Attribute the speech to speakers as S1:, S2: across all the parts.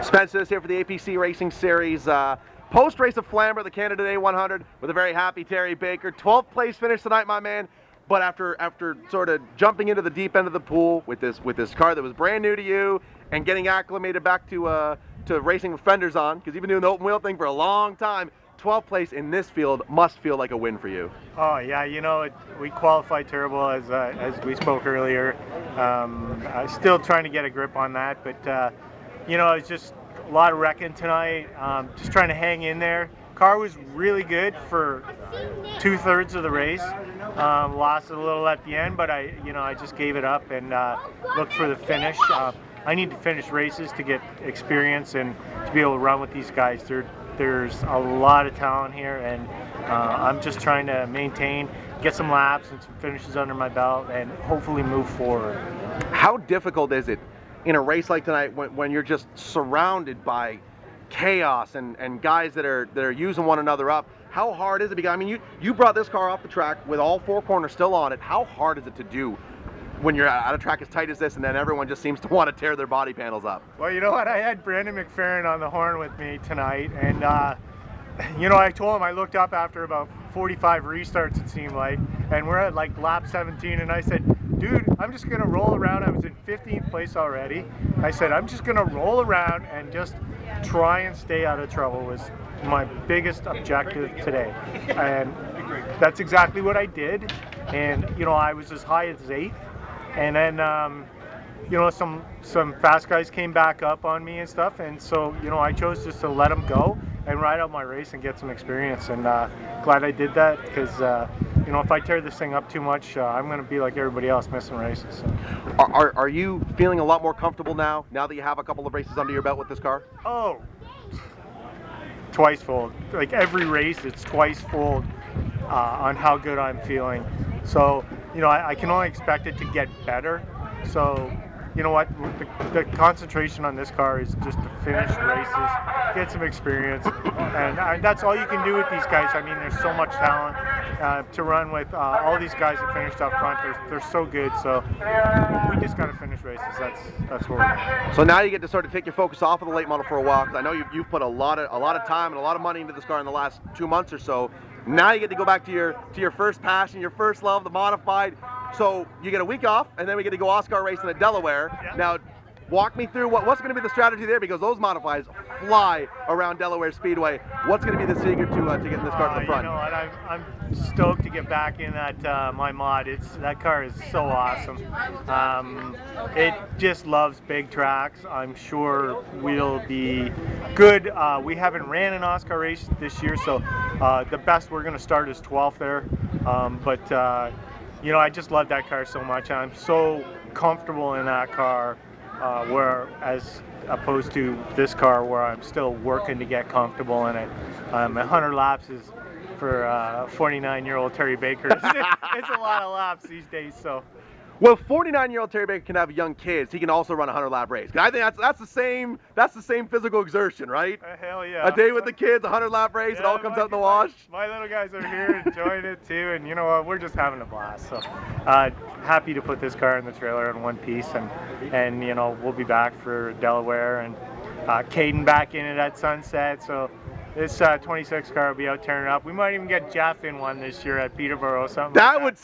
S1: Spencer is here for the APC Racing Series post-race of Flamboro, the Canada Day 100, with a very happy Terry Baker. 12th place finish tonight, my man. But after sort of jumping into the deep end of the pool with this car that was brand new to you and getting acclimated back to racing with fenders on, because you've been doing the open wheel thing for a long time, 12th place in this field must feel like a win for you.
S2: Oh yeah, you know, we qualified terrible as we spoke earlier. I'm still trying to get a grip on that, but you know, it's just a lot of wrecking tonight. Just trying to hang in there. Car was really good for 2/3 of the race. Lost a little at the end, but I just gave it up and looked for the finish. I need to finish races to get experience and to be able to run with these guys. There's a lot of talent here, and I'm just trying to maintain, get some laps and some finishes under my belt, and hopefully move forward.
S1: How difficult is it in a race like tonight when you're just surrounded by chaos and guys that are using one another up? How hard is it? Because I mean, you brought this car off the track with all four corners still on it. How hard is it to do when you're at a track as tight as this, and then everyone just seems to want to tear their body panels up?
S2: Well, you know what? I had Brandon McFerrin on the horn with me tonight, and you know, I told him, I looked up after about 45 restarts, it seemed like, and we're at like lap 17, and I said, dude, I'm just gonna roll around. I was in 15th place already. I said, I'm just gonna roll around and just try and stay out of trouble was my biggest objective today. And that's exactly what I did. And you know, I was as high as 8th. And then, you know, some fast guys came back up on me and stuff, and so, you know, I chose just to let them go and ride out my race and get some experience, and glad I did that, because, you know, if I tear this thing up too much, I'm going to be like everybody else, missing races. So.
S1: Are you feeling a lot more comfortable now that you have a couple of races under your belt with this car?
S2: Oh, twice fold. Like every race, it's twice fold on how good I'm feeling. So, you know, I can only expect it to get better. So, you know what, the concentration on this car is just to finish races, get some experience, and that's all you can do with these guys. I mean, there's so much talent to run with. All these guys that finished up front, they're so good. So we just got to finish races. That's what we're doing.
S1: So now you get to sort of take your focus off of the late model for a while, because I know you've put a lot of time and a lot of money into this car in the last 2 months or so. Now you get to go back to your first passion, your first love, the modified. So you get a week off, and then we get to go Oscar racing at Delaware. Yep. Now, walk me through what's going to be the strategy there, because those modifieds fly around Delaware Speedway. What's going to be the secret to getting this car to the front?
S2: You know what, I'm stoked to get back in that my mod. That car is so awesome. It just loves big tracks. I'm sure we'll be good. We haven't ran an Oscar race this year, so the best we're going to start is 12th there. But you know, I just love that car so much. I'm so comfortable in that car, where as opposed to this car where I'm still working to get comfortable in it. 100 laps is for 49-year-old Terry Baker. It's a lot of laps these days. So.
S1: Well, 49-year-old Terry Baker can have young kids. He can also run a 100-lap race. I think that's the same physical exertion, right?
S2: Hell yeah!
S1: A day with the kids, a 100-lap race, yeah, it all comes out in the wash.
S2: My little guys are here enjoying it too, and you know what? We're just having a blast. So happy to put this car in the trailer in one piece, and you know, we'll be back for Delaware, and Caden back in it at Sunset. So. This 26 car will be out tearing it up. We might even get Jeff in one this year at Peterborough. Something. Let's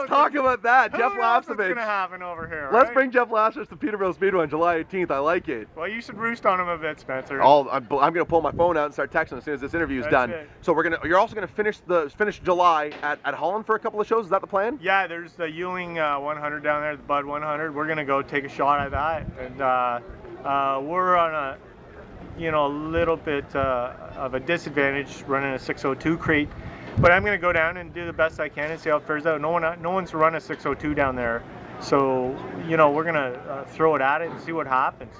S1: talk about that. Jeff Lapsovich.
S2: What's going to happen over here?
S1: Let's bring Jeff Lapsovich to Peterborough Speedway on July 18th. I like it.
S2: Well, you should roost on him a bit, Spencer.
S1: I'm going to pull my phone out and start texting as soon as this interview is done.
S2: It.
S1: So you're also going to finish July at Holland for a couple of shows. Is that the plan?
S2: Yeah, there's the Ewing 100 down there, the Bud 100. We're going to go take a shot at that, and we're on a. You know, a little bit of a disadvantage running a 602 crate, but I'm going to go down and do the best I can and see how it fares out. No one's run a 602 down there, so you know, we're going to throw it at it and see what happens.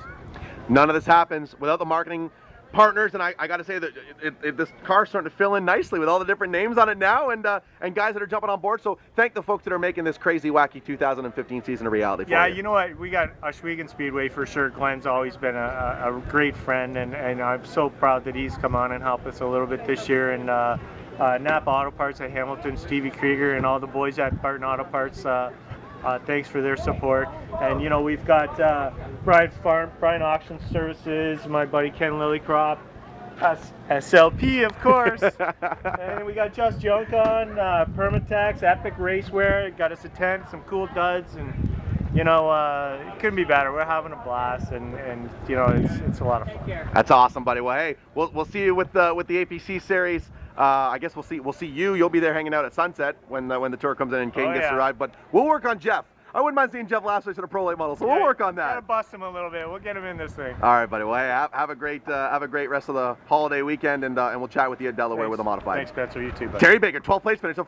S1: None of this happens without the marketing partners, and I got to say that this car's starting to fill in nicely with all the different names on it now, and guys that are jumping on board. So thank the folks that are making this crazy, wacky 2015 season a reality.
S2: Yeah, you know what? We got Ohsweken Speedway for sure. Glenn's always been a great friend, and I'm so proud that he's come on and helped us a little bit this year. And Napa Auto Parts at Hamilton, Stevie Krieger, and all the boys at Barton Auto Parts. Thanks for their support. And you know, we've got Brian Auction Services, my buddy Ken Lillycrop, SLP, of course. And we got Just Junk on, Permatax, Epic Racewear. Got us a tent, some cool duds, and you know, it couldn't be better. We're having a blast, and you know, it's a lot of fun.
S1: That's awesome, buddy. Well, hey, we'll see you with the APC series. I guess we'll see you. You'll be there hanging out at sunset when the tour comes in and Kane gets to ride. But we'll work on Jeff. I wouldn't mind seeing Jeff last race in a pro late model, so we'll work on that.
S2: Gotta bust him a little bit. We'll get him in this thing.
S1: All right, buddy. Well, hey, have a great rest of the holiday weekend, and we'll chat with you at Delaware with a modified.
S2: Thanks, Spencer. You too, buddy.
S1: Terry Baker, 12th place finish of